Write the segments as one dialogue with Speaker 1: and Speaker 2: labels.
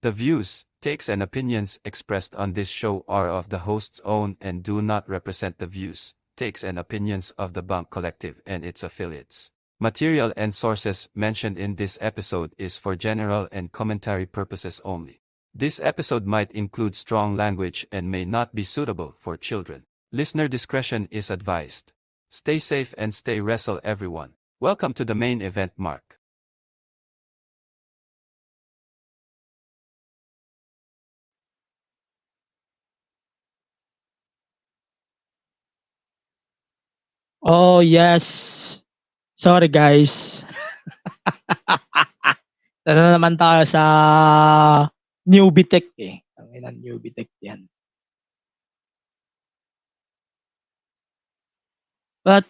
Speaker 1: The views, takes and opinions expressed on this show are of the host's own and do not represent the views, takes and opinions of the Bank Collective and its affiliates. Material and sources mentioned in this episode is for general and commentary purposes only. This episode might include strong language and may not be suitable for children. Listener discretion is advised. Stay safe and stay wrestle everyone. Welcome to the main event, Mark.
Speaker 2: Oh, yes. Sorry, guys. Tara na naman tayo sa newbie tech eh. Ang inang newbie tech yan. But,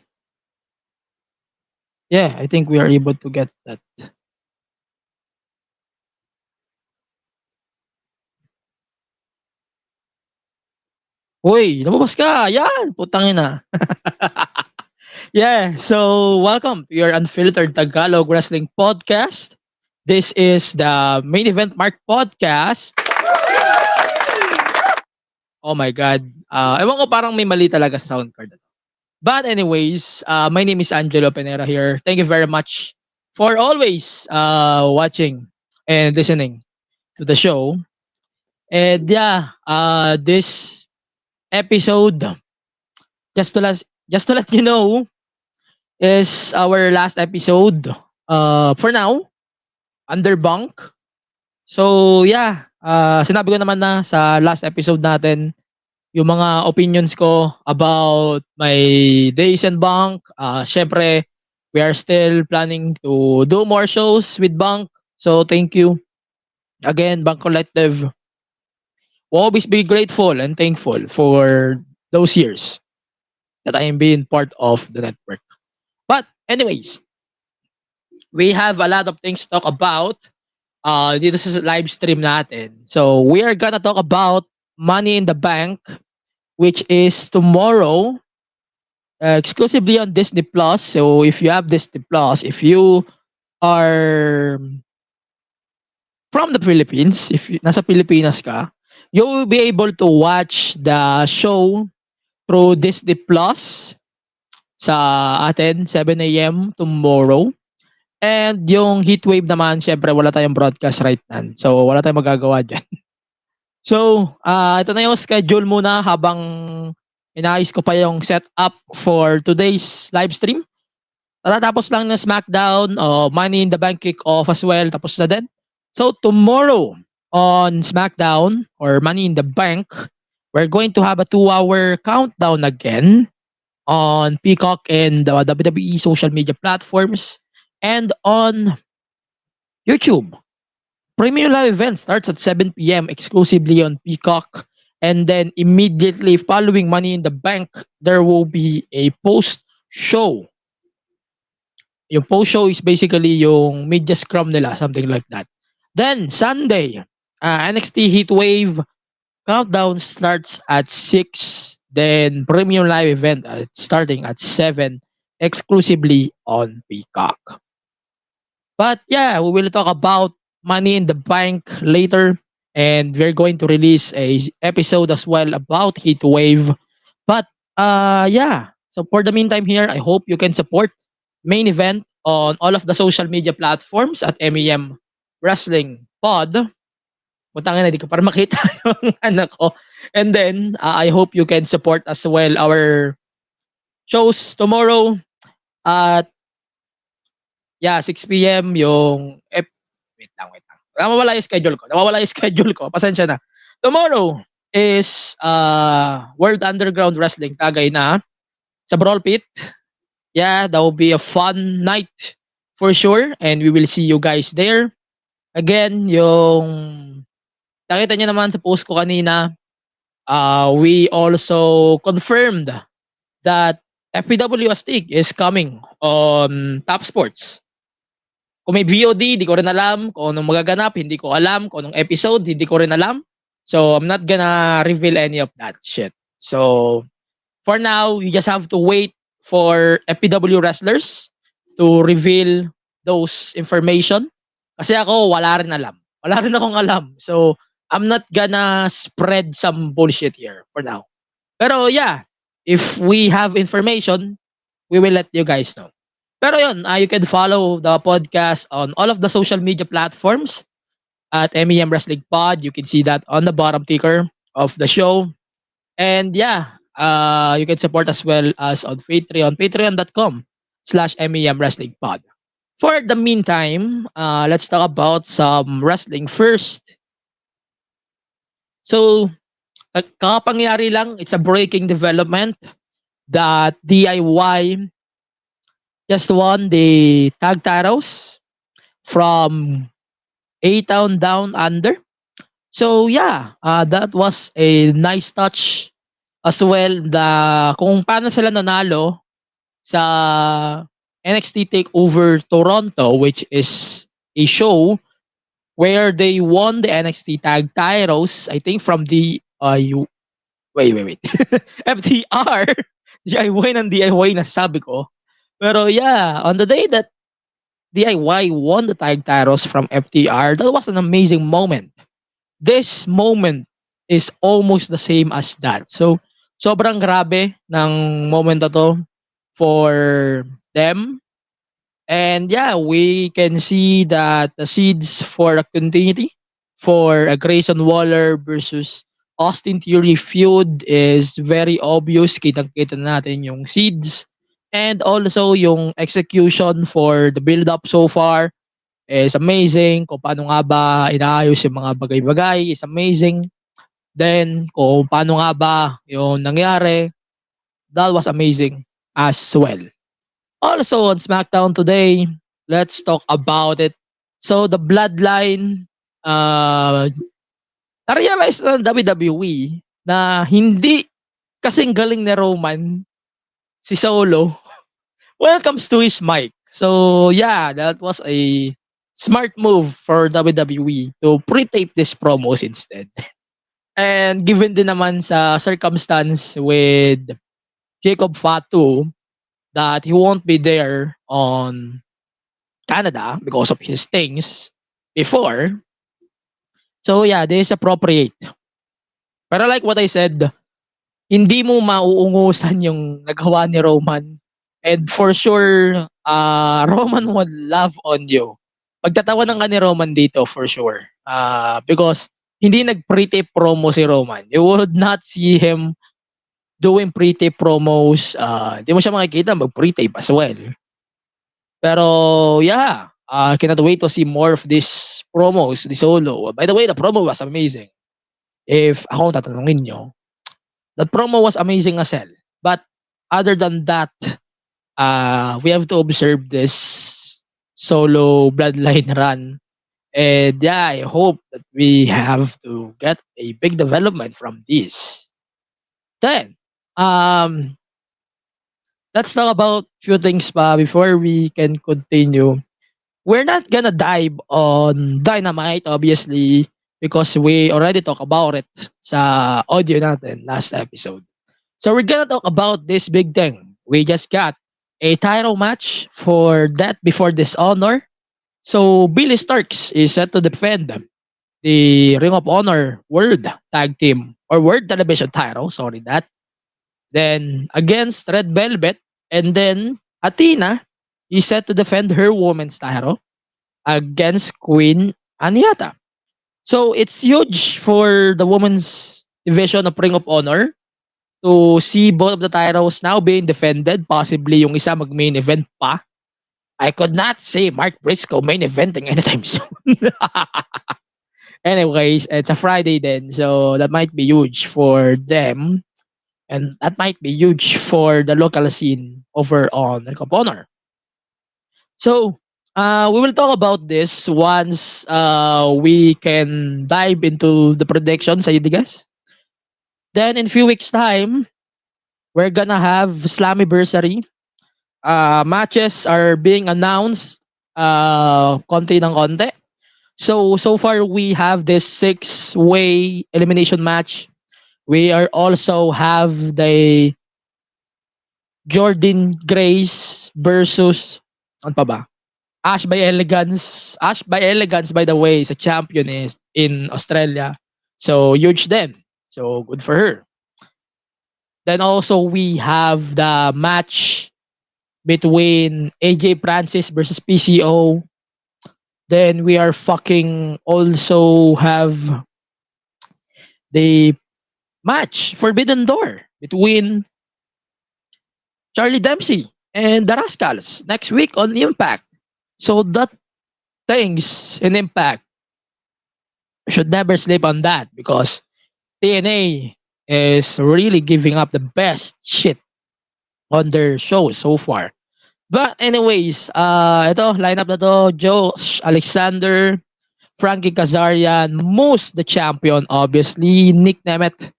Speaker 2: yeah, I think we are able to get that. Uy, lumabas ka! Yan! Putang ina. Yeah, so welcome to your Unfiltered Tagalog Wrestling Podcast. This is the Main Event Mark Podcast. Oh my God. Ewan ko, parang may mali talaga sa sound card. But anyways, my name is Angelo Penera here. Thank you very much for always watching and listening to the show. And yeah, this episode, just to let you know, is our last episode for now under bunk. So yeah, sinabi ko naman na sa last episode natin yung mga opinions ko about my days in bunk. Syempre, we are still planning to do more shows with bunk. So thank you again, Bunk Collective. We'll always be grateful and thankful for those years that I am being part of the network. But anyways, we have a lot of things to talk about dito sa live stream natin. So we are gonna talk about Money in the Bank, which is tomorrow, exclusively on Disney Plus. So if you have Disney Plus, if you are from the Philippines, if nasa Pilipinas ka, you will be able to watch the show through Disney Plus sa atin, 7 a.m. tomorrow. And yung Heatwave naman, syempre wala tayong broadcast right now. So wala tayong magagawa dyan. So, ito na yung schedule muna habang inaayos ko pa yung setup for today's live stream. Tatapos lang ng SmackDown, Money in the Bank kick-off as well, tapos na din. So, tomorrow on SmackDown or Money in the Bank, we're going to have a 2-hour countdown again on Peacock and the WWE social media platforms and on YouTube. Premium live event starts at 7 p.m. exclusively on Peacock. And then immediately following Money in the Bank, there will be a post-show. Yung post-show is basically yung media scrum nila, something like that. Then, Sunday, NXT Heatwave countdown starts at 6. Then, premium live event starting at 7, exclusively on Peacock. But yeah, we will talk about Money in the Bank later, and we're going to release a episode as well about Heatwave. But yeah, so for the meantime here, I hope you can support Main Event on all of the social media platforms at MEM Wrestling Pod. Putangin na, di ko para makita yung anak ko. And then, I hope you can support as well our shows tomorrow at yeah, 6 p.m. yung wait lang. Nawawala yung schedule ko. Pasensya na. Tomorrow is World Underground Wrestling Tagay na sa Brawl Pit. Yeah, that will be a fun night for sure, and we will see you guys there. Again, yung nakita niyo naman sa post ko kanina, we also confirmed that FPW Astig is coming on Top Sports. Kung may VOD, di ko rin alam. Kung anong magaganap, hindi ko alam. Kung anong episode, hindi ko rin alam. So, I'm not gonna reveal any of that shit. So, for now, you just have to wait for FPW wrestlers to reveal those information. Kasi ako, wala rin alam. Wala rin akong alam. So, I'm not gonna spread some bullshit here for now. Pero yeah, if we have information, we will let you guys know. Pero yun, you can follow the podcast on all of the social media platforms at MEM Wrestling Pod. You can see that on the bottom ticker of the show. And yeah, you can support as well as on Patreon, patreon.com/MEM Wrestling Pod. For the meantime, let's talk about some wrestling first. So, kakapangyari lang, it's a breaking development that DIY just won the tag titles from A-Town Down Under. So yeah, that was a nice touch as well. Kung paano sila nanalo sa NXT Takeover Toronto, which is a show where they won the NXT Tag Titles, I think from the wait. FTR. DIY ng DIY na sabi ko. Pero yeah, on the day that DIY won the tag titles from FTR, that was an amazing moment. This moment is almost the same as that. So, sobrang grabe ng moment na to for them. And yeah, we can see that the seeds for a continuity for a Grayson Waller versus Austin Theory feud is very obvious. Kitang-kita natin yung seeds. And also yung execution for the build-up so far is amazing. Kung paano nga ba inaayos yung mga bagay-bagay is amazing. Then, kung paano nga ba yung nangyari, that was amazing as well. Also on SmackDown today, let's talk about it. So the Bloodline, na-realize ng WWE na hindi kasing galing ni Roman si Solo when it comes to his mic. So yeah, that was a smart move for WWE to pre-tape these promos instead. And given din naman sa circumstance with Jacob Fatu that he won't be there on Canada because of his things before. So yeah, this is appropriate. Pero like what I said, hindi mo mauungusan yung nagawa ni Roman. And for sure, Roman would love on you. Pagtatawanan ka ni Roman dito for sure. Because hindi nag-pre-tape promo si Roman. You would not see him doing pre-tape promos. Hindi mo siya makikita mag-pre-tape as well. Pero yeah, cannot wait to see more of these promos, the Solo. By the way, the promo was amazing. If ako tatanungin nyo, the promo was amazing as well. But other than that, we have to observe this Solo Bloodline run. And yeah, I hope that we have to get a big development from this. Then, let's talk about few things pa before we can continue. We're not gonna dive on Dynamite, obviously, because we already talked about it sa audio natin last episode. So we're gonna talk about this big thing. We just got a title match for Death Before Dishonor. So Billy Starks is set to defend the Ring of Honor World Tag Team or World Television title, sorry that. Then against Red Velvet, and then Athena is set to defend her women's title against Queen Aniata. So it's huge for the women's division of Ring of Honor to see both of the titles now being defended, possibly yung isa mag-main event pa. I could not say Mark Briscoe main eventing anytime soon. Anyways, it's a Friday then, so that might be huge for them. And that might be huge for the local scene over on Ring of Honor. So, we will talk about this once we can dive into the predictions, guys. Then in a few weeks' time, we're gonna have Slammiversary. Matches are being announced konti ng konti. So far we have this 6-way elimination match. We are also have the Jordan Grace versus ano pa ba? Ash by Elegance, by the way, is a champion is in Australia. So huge then. So good for her. Then also we have the match between AJ Francis versus PCO. Then we are fucking also have the match Forbidden Door between Charlie Dempsey and the Rascals next week on Impact. So that things in Impact should never sleep on that because TNA is really giving up the best shit on their show so far. But anyways, ito, lineup na to, Josh Alexander, Frankie Kazarian, Moose the champion, obviously, Nick Nemeth,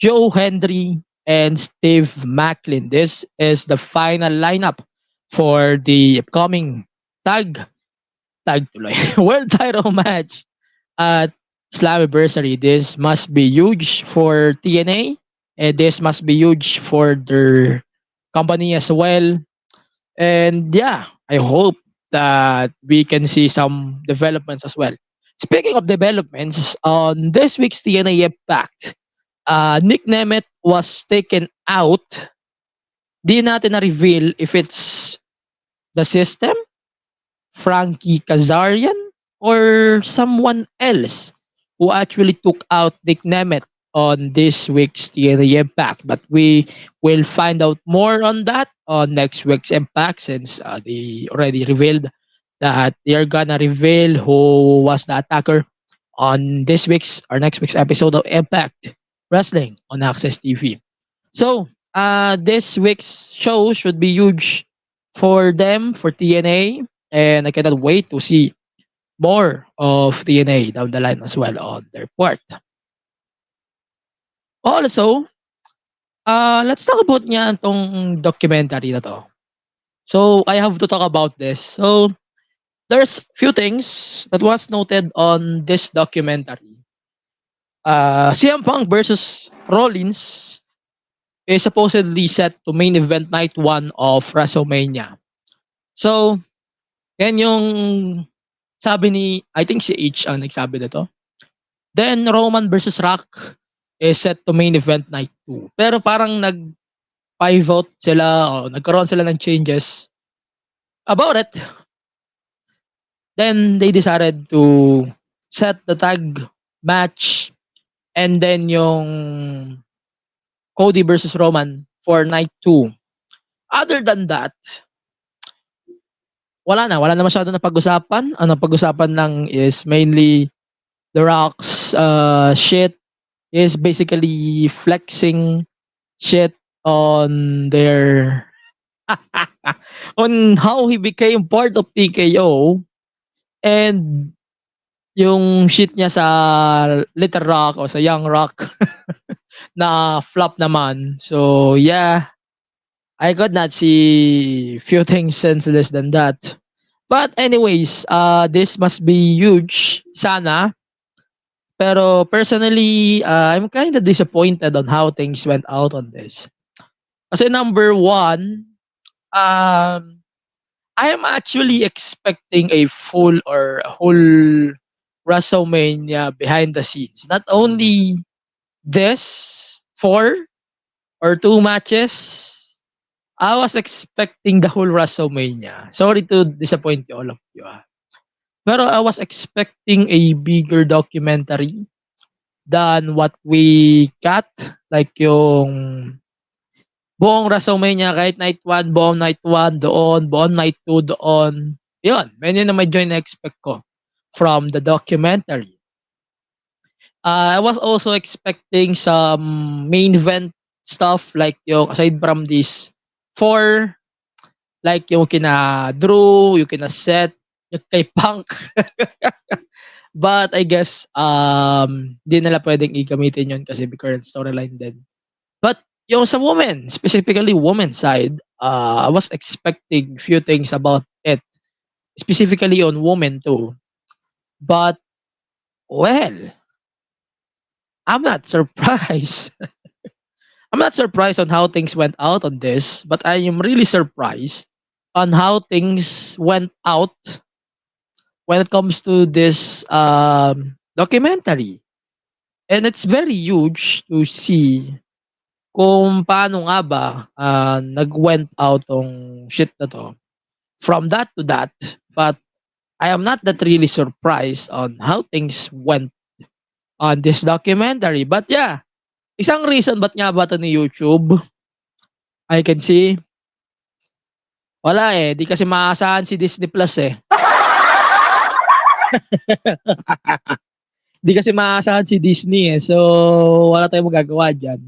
Speaker 2: Joe Hendry, and Steve Macklin. This is the final lineup for the upcoming tag tuloy, world title match at Slammiversary. This must be huge for TNA, and this must be huge for their company as well. And yeah, I hope that we can see some developments as well. Speaking of developments, on this week's TNA Impact, Nick Nemeth was taken out. Di natin na-reveal if it's the system, Frankie Kazarian, or someone else who actually took out Nick Nemeth on this week's TNA Impact. But we will find out more on that on next week's Impact since they already revealed that they're gonna reveal who was the attacker on this week's or next week's episode of Impact Wrestling on Access TV. So, this week's show should be huge for them, for TNA, and I cannot wait to see more of TNA down the line as well on their part. Also, let's talk about nga tong documentary na to. So, I have to talk about this. So, there's few things that was noted on this documentary. CM Punk versus Rollins is supposedly set to main event night 1 of WrestleMania. So, yan yung sabi ni, I think si H ang nagsabi nito. Then, Roman versus Rock is set to main event night 2. Pero parang nag-pivot sila o nagkaroon sila ng changes about it. Then, they decided to set the tag match and then yung Cody versus Roman for night 2. Other than that, wala na masyado na pag-usapan. Ang pag-usapan lang is mainly The Rock's shit is basically flexing shit on their on how he became part of TKO and yung shit niya sa Little Rock o sa Young Rock na flop naman. So yeah, I could not see few things senseless than that. But anyways, this must be huge, sana. Pero personally, I'm kind of disappointed on how things went out on this. Kasi number one, I am actually expecting a full or a whole WrestleMania behind the scenes. Not only this 4 or 2 matches, I was expecting the whole WrestleMania. Sorry to disappoint you, all of you. Pero I was expecting a bigger documentary than what we got. Like yung buong WrestleMania, kahit night 1, buong night 1 doon, buong night 2 doon. Yun, yun na medyo na-expect ko from the documentary. I was also expecting some main event stuff like yung aside from this 4, like yung kina Drew, yung kina Seth, yung kay Punk. But I guess di nila pwedeng i-gamitin yun kasi may current storyline din. But yung sa women, specifically women's side, I was expecting few things about it, specifically on women too. But well, I'm not surprised. I'm not surprised on how things went out on this, but I am really surprised on how things went out when it comes to this documentary. And it's very huge to see kung paano nga ba nag-went out tong shit na to. From that to that, but I am not that really surprised on how things went on this documentary. But yeah, isang reason ba't nga ba to ni YouTube, I can see, wala eh, di kasi maasahan si Disney Plus eh. Di kasi maasahan si Disney eh. So, wala tayong magagawa dyan.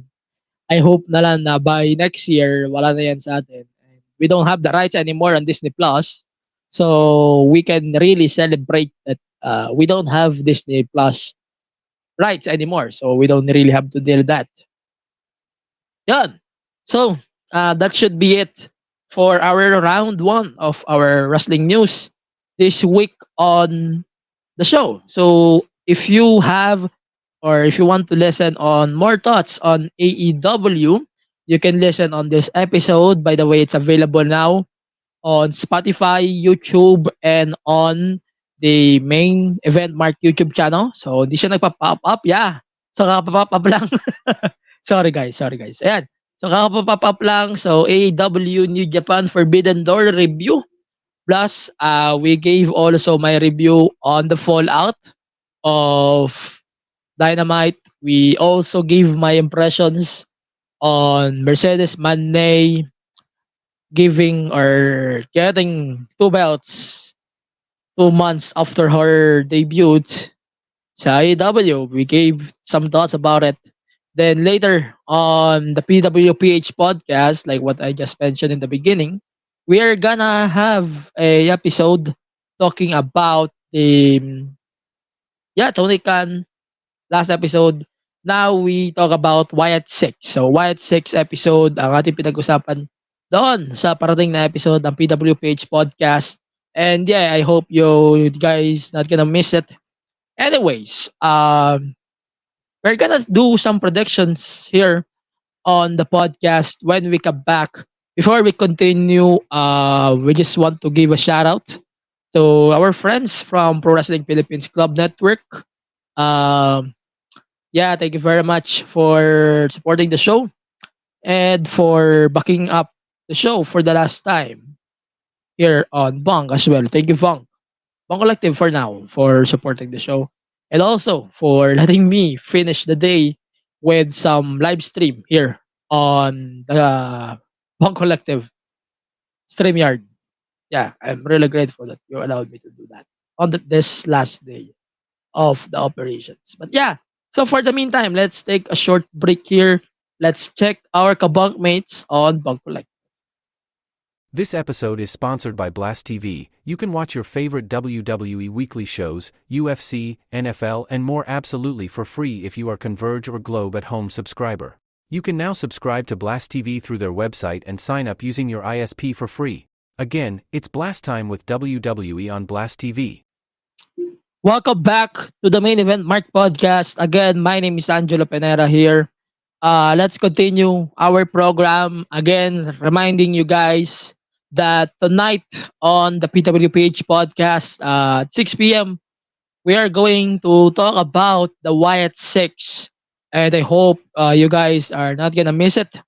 Speaker 2: I hope na lang na by next year, wala na yan sa atin. We don't have the rights anymore on Disney Plus. So, we can really celebrate that we don't have Disney Plus rights anymore. So, we don't really have to deal with that. Yan. So, that should be it for our round one of our wrestling news this week on the show. So, if you have or if you want to listen on more thoughts on AEW, you can listen on this episode. By the way, it's available now on Spotify, YouTube, and on the main Event Mark YouTube channel. So, hindi siya nagpa-pop up. Yeah. So, kakapop up lang. Sorry guys. Ayan. So, kakapop up lang. So, AEW New Japan Forbidden Door review. Plus, we gave also my review on the Fallout of Dynamite. We also gave my impressions on Mercedes Monday giving or getting 2 belts 2 months after her debut sa AEW. We gave some thoughts about it. Then later on the PWPH podcast, like what I just mentioned in the beginning, we are gonna have a episode talking about the Tony Khan last episode. Now we talk about Wyatt 6. So Wyatt 6 episode ang ating pinag-usapan doon sa parating na episode ng PWPH podcast. And yeah, I hope you guys not gonna miss it. Anyways, we're gonna do some predictions here on the podcast when we come back. Before we continue, we just want to give a shout out to our friends from Pro Wrestling Philippines Club Network. Thank you very much for supporting the show and for backing up the show for the last time here on Bong as well. Thank you, Bong Collective, for now for supporting the show and also for letting me finish the day with some live stream here on the Bong Collective StreamYard. Yeah, I'm really grateful that you allowed me to do that on this last day of the operations. But yeah, so for the meantime, let's take a short break here. Let's check our kabunk mates on Bong Collective.
Speaker 3: This episode is sponsored by Blast TV. You can watch your favorite WWE weekly shows, UFC, NFL, and more absolutely for free if you are Converge or Globe at Home subscriber. You can now subscribe to Blast TV through their website and sign up using your ISP for free. Again, it's Blast Time with WWE on Blast TV.
Speaker 2: Welcome back to the Main Event Mark podcast. Again, my name is Angelo Penera here. Let's continue our program. Again, reminding you guys that tonight on the PWPH podcast at 6 p.m., we are going to talk about the Wyatt 6. And I hope you guys are not gonna miss it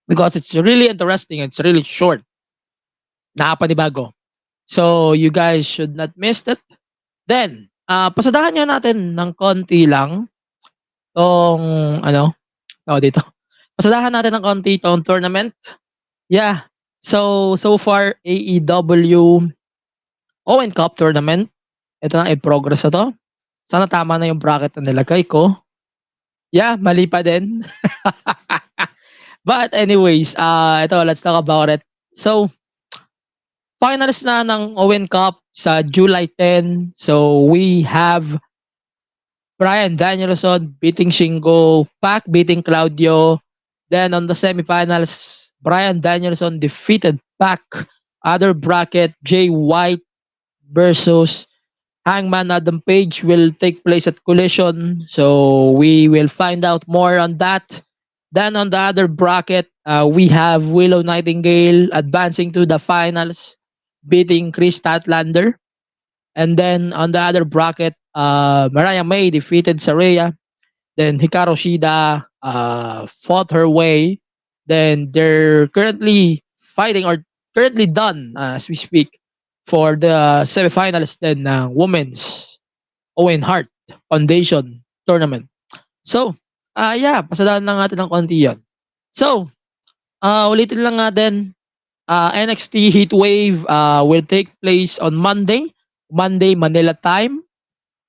Speaker 2: because it's really interesting. It's really short. Nakapanibago. So you guys should not miss it. Then, pasadahan nyo natin ng konti lang tong dito. Pasadahan natin ng konti tong tournament. Yeah. So far, AEW Owen Cup tournament. Ito na, in-progress na to. Sana tama na yung bracket na nilagay ko. Yeah, mali pa din. But anyways, let's talk about it. So, finals na ng Owen Cup sa July 10. So, we have Bryan Danielson beating Shingo, Pac beating Claudio. Then on the semifinals, Bryan Danielson defeated Pac. Other bracket, Jay White versus Hangman Adam Page will take place at Collision. So we will find out more on that. Then on the other bracket, we have Willow Nightingale advancing to the finals, beating Chris Statlander. And then on the other bracket, Mariah May defeated Saraya. Then Hikaru Shida fought her way. Then they're currently fighting or currently done as we speak for the semifinals then ng Women's Owen Hart Foundation Tournament. So, yeah, pasadaan lang natin ng konti yun. So, ulitin lang natin, NXT Heatwave will take place on Monday, Manila time.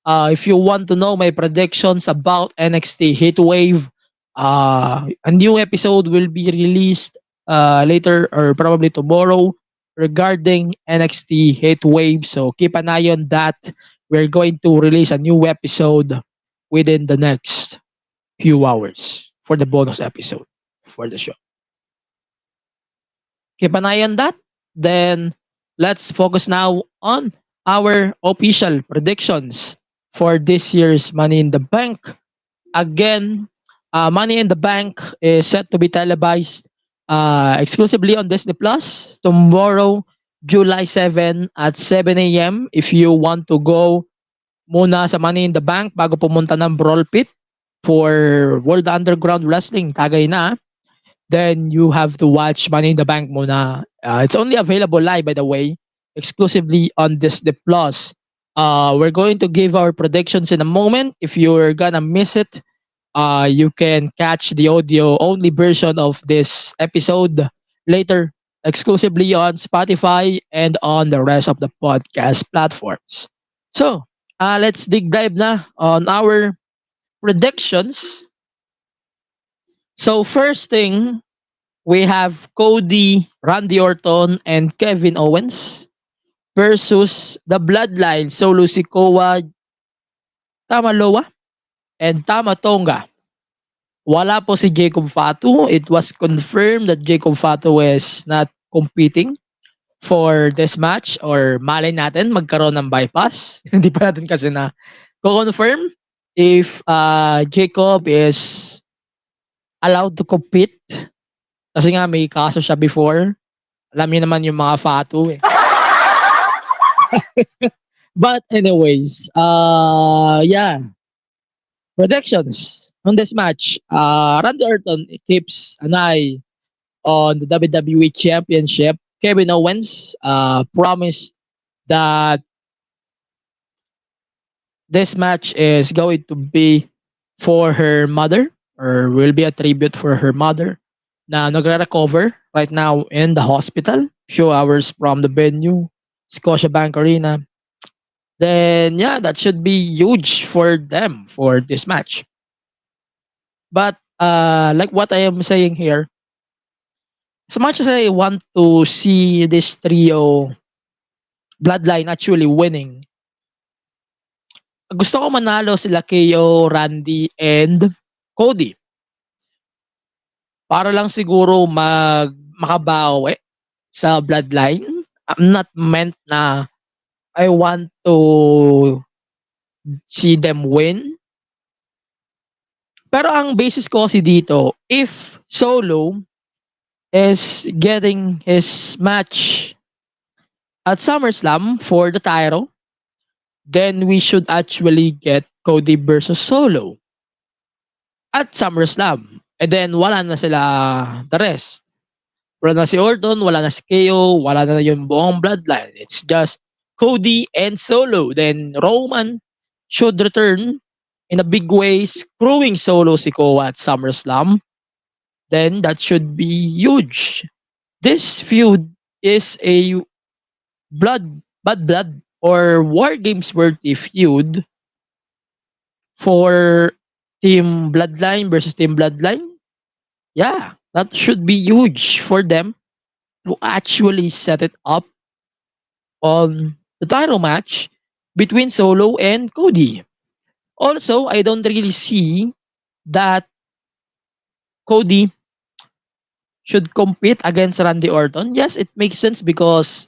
Speaker 2: If you want to know my predictions about NXT Heatwave, a new episode will be released later or probably tomorrow regarding NXT Heatwave. So keep an eye on that. We're going to release a new episode within the next few hours for the bonus episode for the show. Keep an eye on that. Then let's focus now on our official predictions for this year's Money in the Bank. Again, Money in the Bank is set to be televised exclusively on Disney Plus tomorrow, July 7 at 7 a.m. If you want to go muna sa Money in the Bank bago pumunta ng Brawl Pit for World Underground Wrestling, tagay na, then you have to watch Money in the Bank muna. It's only available live, by the way, exclusively on Disney Plus. We're going to give our predictions in a moment. If you're gonna miss it, you can catch the audio only version of this episode later, exclusively on Spotify and on the rest of the podcast platforms. So, let's dive na on our predictions. So, first thing, we have Cody, Randy Orton, and Kevin Owens versus the Bloodline, Solo Sikoa, Tamaloa, and Tama Tonga. Wala po si Jacob Fatu. It was confirmed that Jacob Fatu is not competing for this match, or malay natin magkaroon ng bypass. Hindi pa natin kasi na confirm if Jacob is allowed to compete. Kasi nga may kaso siya before. Alam niyo naman yung mga Fatu eh. But anyways, yeah. Predictions on this match. Randy Orton keeps an eye on the WWE Championship. Kevin Owens promised that this match is going to be for her mother, or will be a tribute for her mother, na nagre-recover right now in the hospital, few hours from the venue, Scotiabank Arena. Then yeah, that should be huge for them for this match. But like what I am saying here, as much as I want to see this trio Bloodline actually winning, gusto ko manalo sila KO, Randy, and Cody. Para lang siguro makabawi sa Bloodline. I'm not meant na I want to see them win. Pero ang basis ko kasi dito, if Solo is getting his match at SummerSlam for the title, then we should actually get Cody versus Solo at SummerSlam. And then wala na sila the rest. Wala na si Orton, wala na si KO, wala na yung buong Bloodline. It's just Cody and Solo. Then Roman should return in a big way, screwing Solo Sikoa at SummerSlam. Then that should be huge. This feud is a bad blood or War Games worthy feud for Team Bloodline versus Team Bloodline. Yeah, that should be huge for them to actually set it up on the title match between Solo and Cody. Also, I don't really see that Cody should compete against Randy Orton. Yes, it makes sense because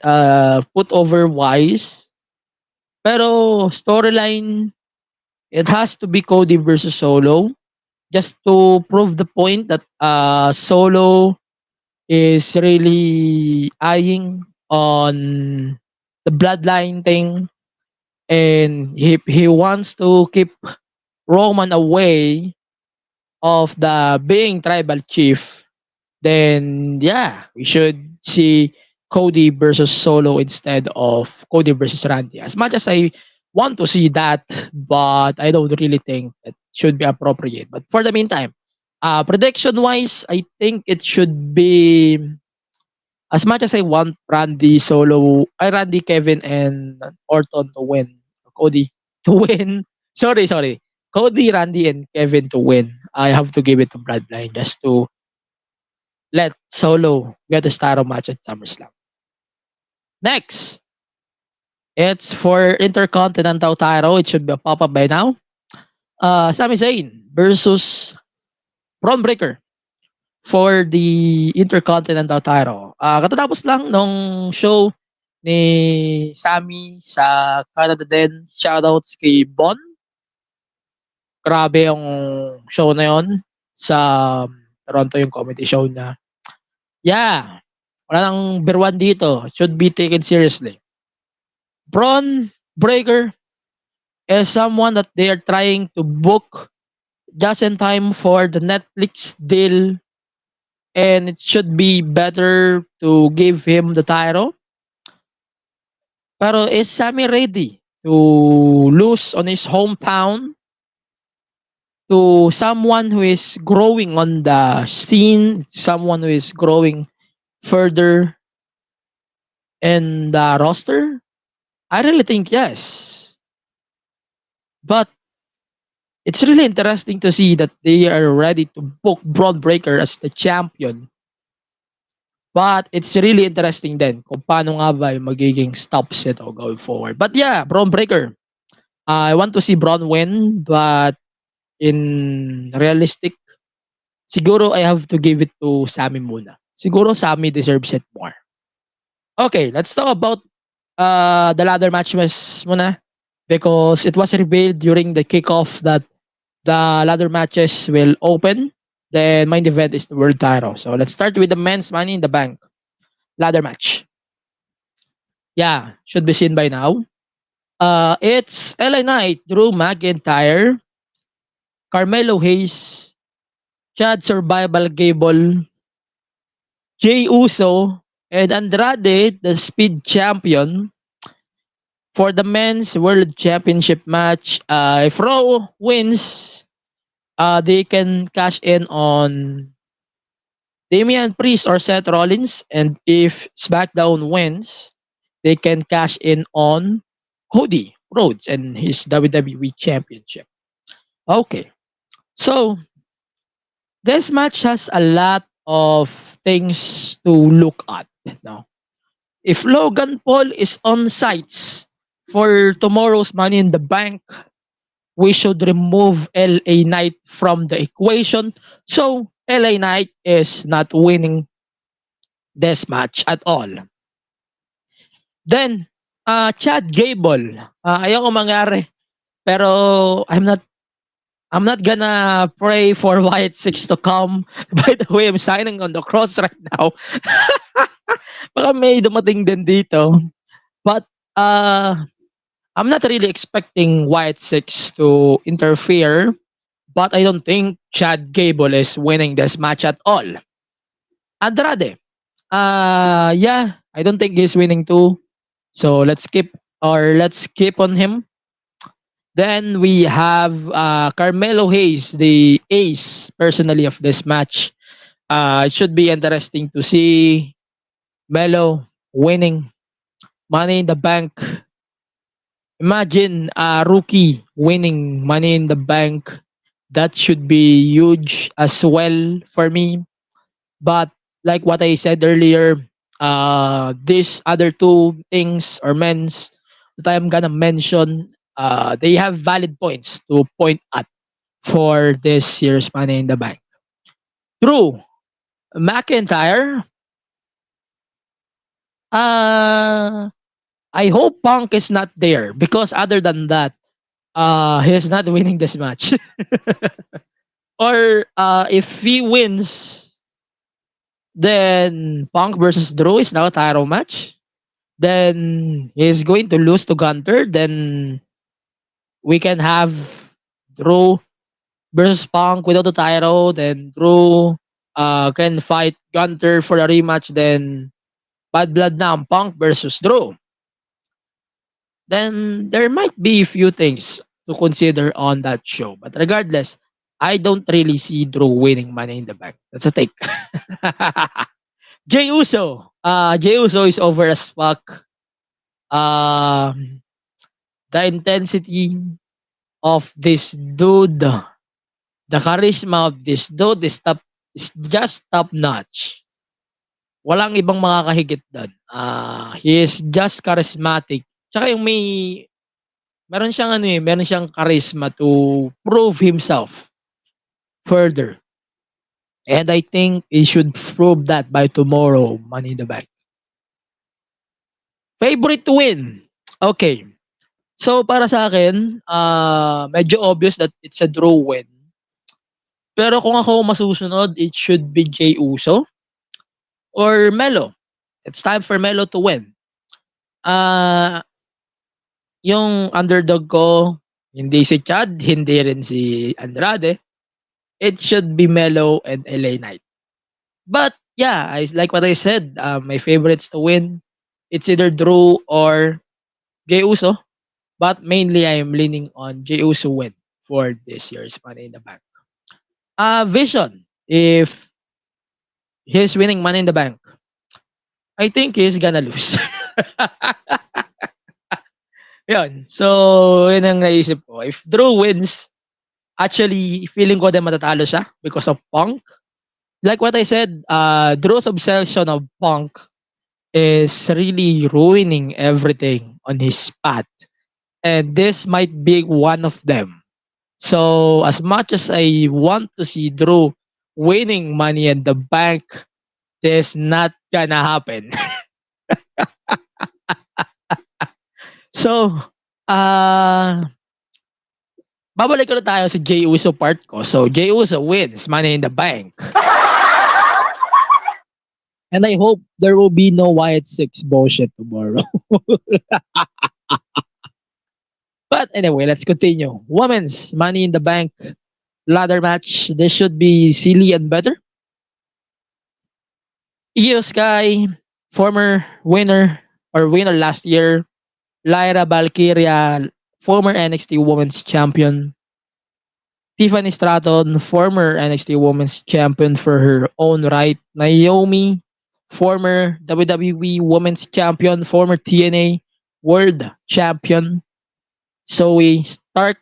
Speaker 2: put over wise. Pero storyline, it has to be Cody versus Solo just to prove the point that Solo is really eyeing on the Bloodline thing. and he wants to keep Roman away of the being tribal chief, then yeah, we should see Cody versus Solo instead of Cody versus Randy. As much as I want to see that, but I don't really think that should be appropriate. But for the meantime, prediction wise, I think it should be, as much as I want Randy, Kevin, and Orton to win, Cody to win. Sorry. Cody, Randy, and Kevin to win. I have to give it to Bloodline just to let Solo get a title match at SummerSlam. Next, it's for Intercontinental title. It should be a pop-up by now. Sami Zayn versus Braun Breaker for the Intercontinental title. Katatapos lang nung show ni Sami sa Canada din. Shoutouts kay Bon. Grabe yung show na yon sa Toronto, yung comedy show niya. Yeah, wala nang birwan dito. It should be taken seriously. Braun Breaker is someone that they are trying to book just in time for the Netflix deal, and it should be better to give him the title. Pero is Sami ready to lose on his hometown to someone who is growing on the scene, someone who is growing further in the roster? I really think yes. But it's really interesting to see that they are ready to book Braun Breaker as the champion. But it's really interesting then kung paano nga ba yung magiging stops ito going forward. But yeah, Braun Breaker. I want to see Braun win, but in realistic, siguro I have to give it to Sami muna. Siguro Sami deserves it more. Okay, let's talk about the ladder match muna, because it was revealed during the kickoff that the ladder matches will open. The main event is the world title. So let's start with the men's Money in the Bank ladder match. Yeah, should be seen by now. It's LA Knight, Drew McIntyre, Carmelo Hayes, Chad Survival Gable, Jey Uso, and Andrade, the Speed Champion, for the men's World Championship match. If Raw wins, they can cash in on Damian Priest or Seth Rollins, and if SmackDown wins, they can cash in on Cody Rhodes and his WWE Championship. Okay, so this match has a lot of things to look at now. If Logan Paul is on sites for tomorrow's Money in the Bank, we should remove LA Knight from the equation. So LA Knight is not winning this match at all. Then, Chad Gable. Ayoko mangyari. Pero I'm not gonna pray for Wyatt 6 to come. By the way, I'm signing on the cross right now. Baka may dumating din dito. But I'm not really expecting Wyatt 6 to interfere. But I don't think Chad Gable is winning this match at all. Andrade. Yeah, I don't think he's winning too. So let's skip on him. Then we have Carmelo Hayes, the ace personally of this match. It should be interesting to see Melo winning Money in the Bank. Imagine a rookie winning Money in the Bank. That should be huge as well for me. But like what I said earlier, these other two things or men's that I'm gonna mention, they have valid points to point at for this year's Money in the Bank. Drew McIntyre. I hope Punk is not there, because other than that, he's not winning this match. Or if he wins, then Punk versus Drew is now a title match. then he's going to lose to Gunter. Then we can have Drew versus Punk without the title. Then Drew can fight Gunter for a rematch. Then Bad Blood na ang Punk versus Drew. Then there might be a few things to consider on that show. But regardless, I don't really see Drew winning Money in the Bank. That's a take. Jey Uso. Jey Uso is over as fuck. The intensity of this dude, the charisma of this dude is just top notch. Walang ibang makakahigit doon. He is just charismatic. Tsaka yung meron siyang charisma to prove himself further. And I think he should prove that by tomorrow, Money in the Bank. Favorite to win. Okay. So para sa akin, medyo obvious that it's a draw win. Pero kung ako masusunod, it should be Jey Uso or Melo. It's time for Melo to win. Yung underdog ko, hindi si Chad, hindi rin si Andrade. It should be Melo and LA Knight. But yeah, like what I said, my favorites to win, it's either Drew or Jey Uso. But mainly I am leaning on Jey Uso win for this year's Money in the Bank. Vision, if he's winning Money in the Bank, I think he's gonna lose. Yun. So, yun ang naisip ko. If Drew wins, actually, feeling ko din matatalo siya because of Punk. Like what I said, Drew's obsession of Punk is really ruining everything on his path. And this might be one of them. So, as much as I want to see Drew winning Money in the Bank, this not gonna happen. So, babalik ko na tayo sa Jey Uso part ko. So, Jey Uso wins Money in the Bank. And I hope there will be no Wyatt 6 bullshit tomorrow. But anyway, let's continue. Women's Money in the Bank ladder match. This should be silly and better. Io Sky, former winner last year. Lyra Valkyria, former NXT Women's Champion. Tiffany Stratton, former NXT Women's Champion for her own right. Naomi, former WWE Women's Champion, former TNA World Champion. Zoe Stark,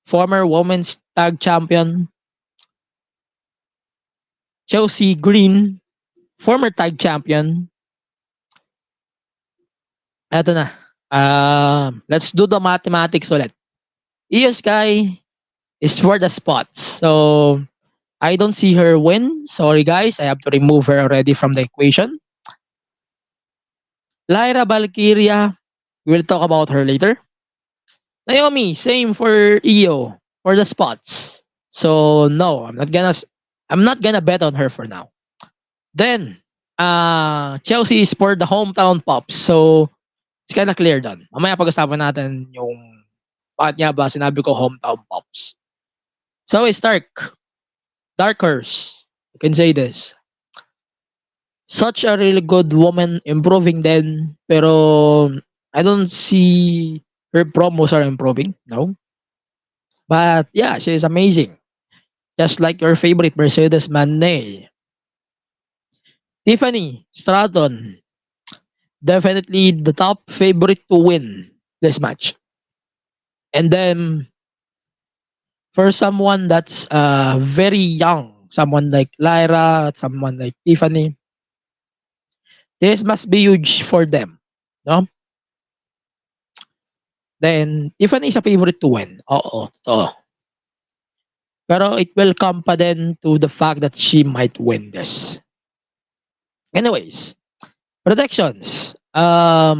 Speaker 2: former Women's Tag Champion. Chelsea Green, former Tag Champion. Eto na. Let's do the mathematics ulit. Io Sky is for the spots. So, I don't see her win. Sorry guys, I have to remove her already from the equation. Lyra Valkyria, we'll talk about her later. Naomi, same for Io, for the spots. So, no, I'm not gonna bet on her for now. Then, Chelsea is for the hometown pops. So, it's kinda clear doon. Mamaya pag-usapan natin yung bakit nga ba sinabi ko hometown pops. So, Stark. Dark Horse. You can say this. Such a really good woman, improving then. Pero, I don't see her promos are improving. No. But, yeah, she is amazing. Just like your favorite Mercedes Moné. Tiffany Stratton. Definitely the top favorite to win this match. And then, for someone that's very young, someone like Lyra, someone like Tiffany, this must be huge for them. No? Then, Tiffany is a favorite to win. Oo, totoo. Pero it will come pa din to the fact that she might win this. Anyways, predictions. I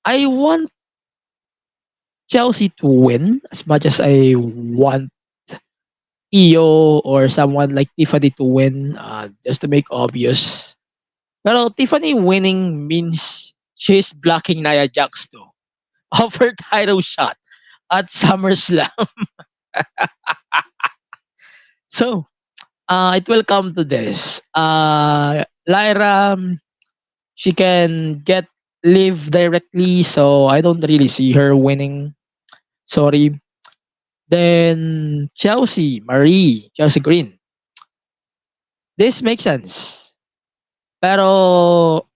Speaker 2: want Chelsea to win as much as I want Io or someone like Tiffany to win, just to make obvious. Pero Tiffany winning means she's blocking Nia Jax too of her title shot at SummerSlam. So, it will come to this. Lyra, she can get live directly, so I don't really see her winning. Sorry. Then Chelsea Green. This makes sense. Pero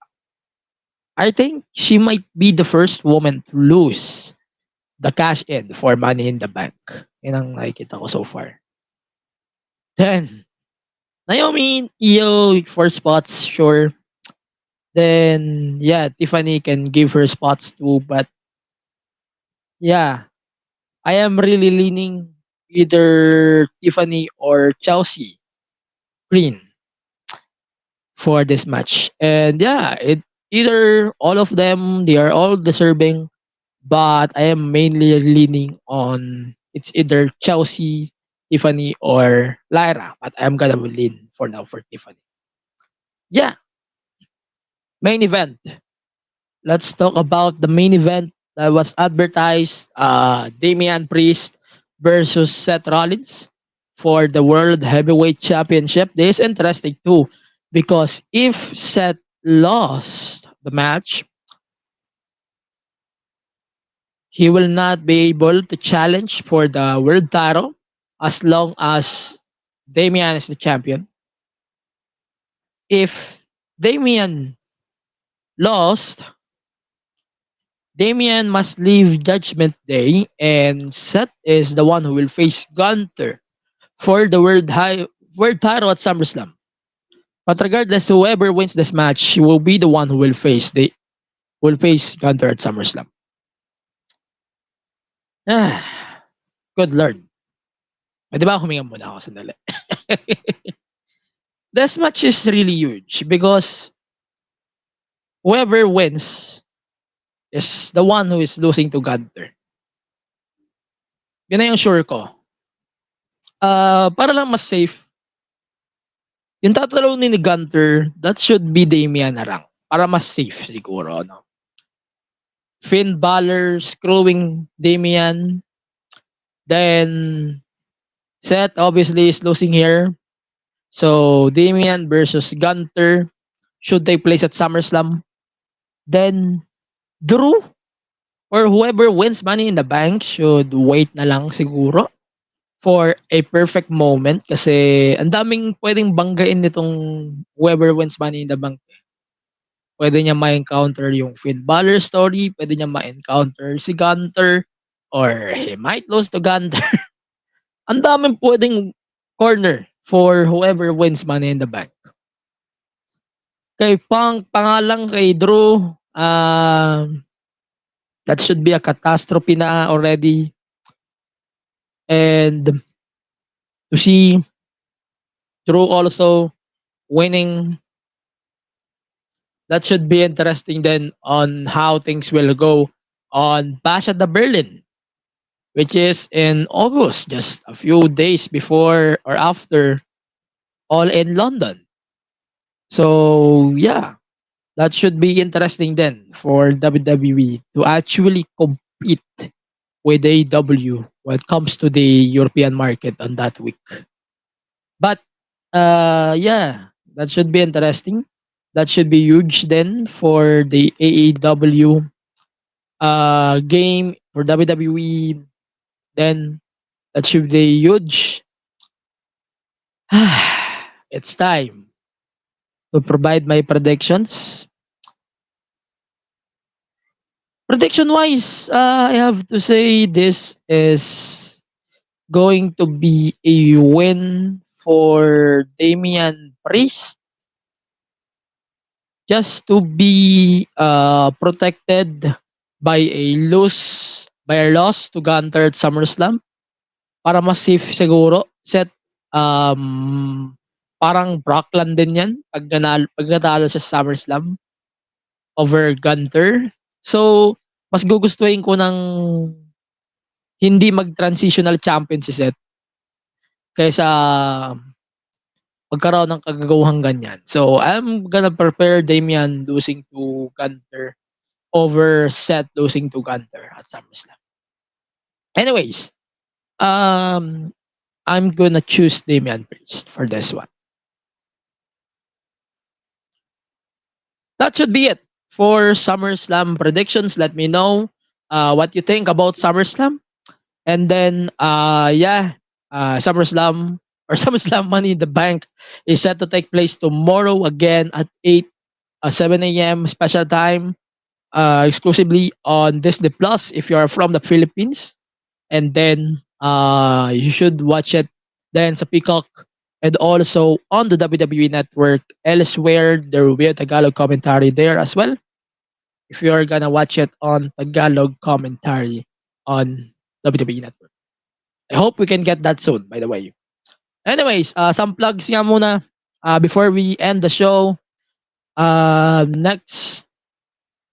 Speaker 2: I think she might be the first woman to lose the cash in for Money in the Bank. Yun ang nakikita ko so far. Then, Naomi, Io for spots, sure. Then, yeah, Tiffany can give her spots too. But, yeah, I am really leaning either Tiffany or Chelsea Green for this match. And, yeah, either all of them, they are all deserving. But I am mainly leaning on it's either Chelsea, Tiffany, or Lyra. But I'm gonna lean for now for Tiffany. Yeah, main event. Let's talk about the main event that was advertised. Damian Priest versus Seth Rollins for the World Heavyweight Championship. This is interesting too because if Seth lost the match, he will not be able to challenge for the world title as long as Damian is the champion. If Damian lost, Damian must leave Judgment Day, and Seth is the one who will face Gunther for the world title at SummerSlam. But regardless, whoever wins this match will be the one who will face Gunther at SummerSlam. Ah, good Lord. Pwede ba huminga muna ako sandali? This match is really huge because whoever wins is the one who is losing to Gunther. Yun na yung sure ko. Para lang mas safe, yung tatalawin ni Gunther, that should be Damian na lang. Para mas safe siguro, no? Finn Balor screwing Damian. Then Seth obviously is losing here. So Damian versus Gunther should take place at SummerSlam. Then Drew or whoever wins Money in the Bank should wait na lang siguro for a perfect moment kasi ang daming pwedeng banggain nitong whoever wins Money in the Bank. Pwede niya ma-encounter yung Finn Balor story, pwede niya ma-encounter si Gunther, or he might lose to Gunther. Ang daming pwedeng corner for whoever wins Money in the Bank. Kay pangalang kay Drew, that should be a catastrophe na already. And to see Drew also winning, that should be interesting then on how things will go on Bash at the Berlin, which is in August, just a few days before or after All in London. So yeah, that should be interesting then for WWE to actually compete with AEW when it comes to the European market on that week. But yeah, that should be interesting. That should be huge then for the AEW game for WWE. Then that should be huge. It's time to provide my predictions. Prediction wise, I have to say this is going to be a win for Damian Priest just to be protected by a loss to Gunther at SummerSlam para mas safe siguro. Set parang Brockland din yan pag natalo sa SummerSlam over Gunther. So mas gugustuhin ko ng hindi mag-transitional champion si Seth kaysa magkaroon ng kagagawang ganyan. So, I'm gonna prepare Damian losing to Gunter over Seth losing to Gunter at SummerSlam. Anyways, um, I'm gonna choose Damian Priest for this one. That should be it for SummerSlam predictions. Let me know what you think about SummerSlam. And then, SummerSlam or SummerSlam Money in the Bank is set to take place tomorrow again at 7 a.m. special time, exclusively on Disney Plus if you are from the Philippines. And then, you should watch it then sa Peacock and also on the WWE Network. Elsewhere, there will be a Tagalog commentary there as well. If you're gonna watch it on Tagalog commentary on WWE Network. I hope we can get that soon, by the way. Anyways, some plugs nga muna before we end the show. Next,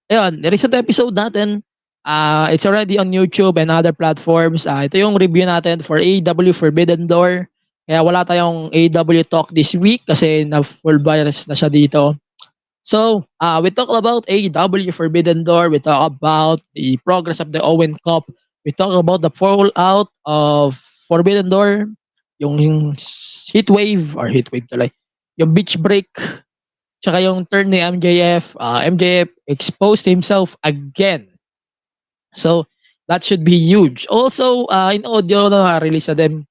Speaker 2: recent episode natin, it's already on YouTube and other platforms. Ito yung review natin for AEW Forbidden Door. Kaya wala tayong AEW talk this week kasi na full virus na siya dito. So, we talk about AEW Forbidden Door. We talk about the progress of the Owen Cup. We talk about the fallout of Forbidden Door. Yung heat wave tuloy. Yung beach break. Tsaka yung turn ni MJF. MJF exposed himself again. So, that should be huge. Also, in audio na release na din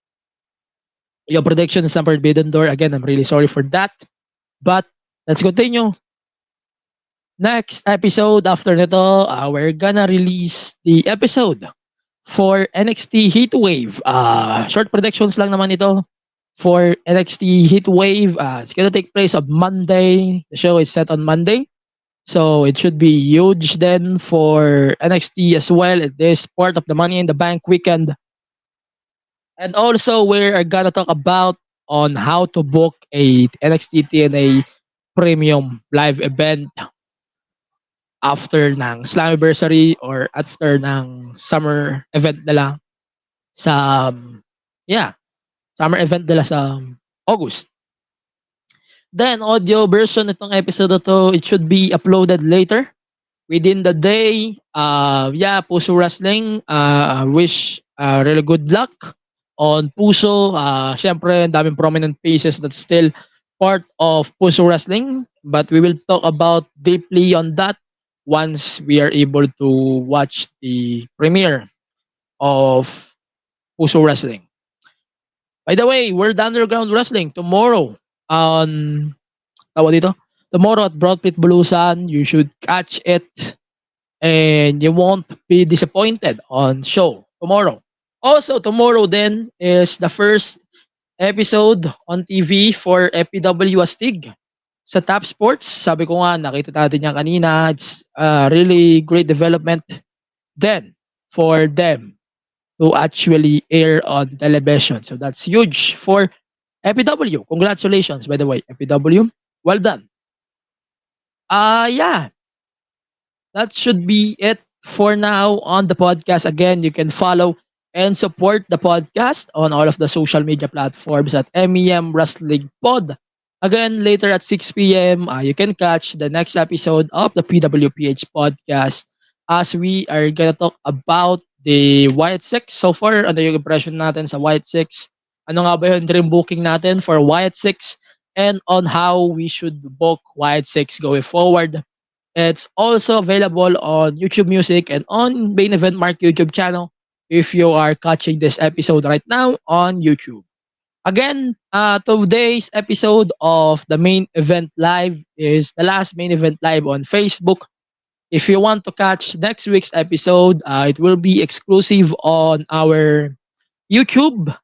Speaker 2: yung predictions ng Forbidden Door. Again, I'm really sorry for that. But, let's continue. Next episode after nito, we're gonna release the episode for NXT Heatwave. Short predictions lang naman ito for NXT Heatwave. It's gonna take place on Monday. The show is set on Monday. So it should be huge then for NXT as well. It is part of the Money in the Bank weekend. And also we're gonna talk about on how to book a NXT TNA premium live event after ng Slammiversary or after ng summer event nila sa summer event nila sa August. Then audio version itong episode na to, it should be uploaded later within the day. Puso Wrestling, wish really good luck on Puso. Syempre, daming prominent faces that's still part of Puso Wrestling, but we will talk about deeply on that once we are able to watch the premiere of Puso Wrestling. By the way, World Underground Wrestling tomorrow on tomorrow at Broadpit Bulusan. You should catch it and you won't be disappointed on show tomorrow. Also, tomorrow then is the first episode on TV for FPW Astig sa Top Sports. Sabi ko nga, nakita natin yan kanina. It's a really great development then for them to actually air on television. So that's huge for FPW. Congratulations, by the way, FPW. Well done. That should be it for now on the podcast. Again, you can follow and support the podcast on all of the social media platforms at MEM Wrestling Pod. Again, later at 6 p.m., you can catch the next episode of the PWPH podcast as we are gonna talk about the Wyatt 6. So far, ano yung impression natin sa Wyatt 6? Ano nga ba yung dream booking natin for Wyatt 6? And on how we should book Wyatt 6 going forward. It's also available on YouTube Music and on Main Event Mark YouTube channel if you are catching this episode right now on YouTube. Again, today's episode of the Main Event Live is the last Main Event Live on Facebook. If you want to catch next week's episode, it will be exclusive on our YouTube.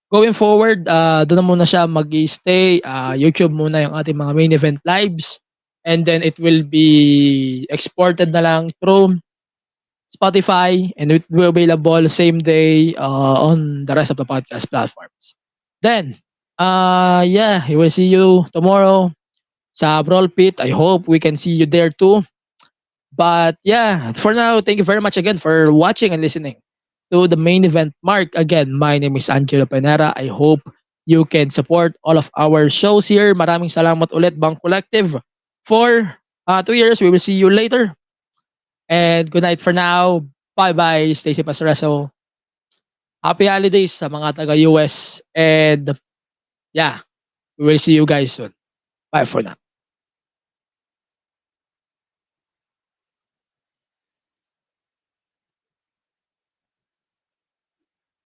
Speaker 2: Going forward, doon na muna siya mag-stay. YouTube muna yung ating mga Main Event Lives. And then it will be exported na lang through Spotify and it will be available same day on the rest of the podcast platforms. Then, we will see you tomorrow sa Brawl Pit. I hope we can see you there too. But for now, thank you very much again for watching and listening to the Main Event Mark. Again, my name is Angelo Penera. I hope you can support all of our shows here. Maraming salamat ulit, Bank Collective, for 2 years. We will see you later. And good night for now. Bye-bye. Stay safe as Reso. Happy holidays sa mga taga-US. And yeah, we will see you guys soon. Bye for now.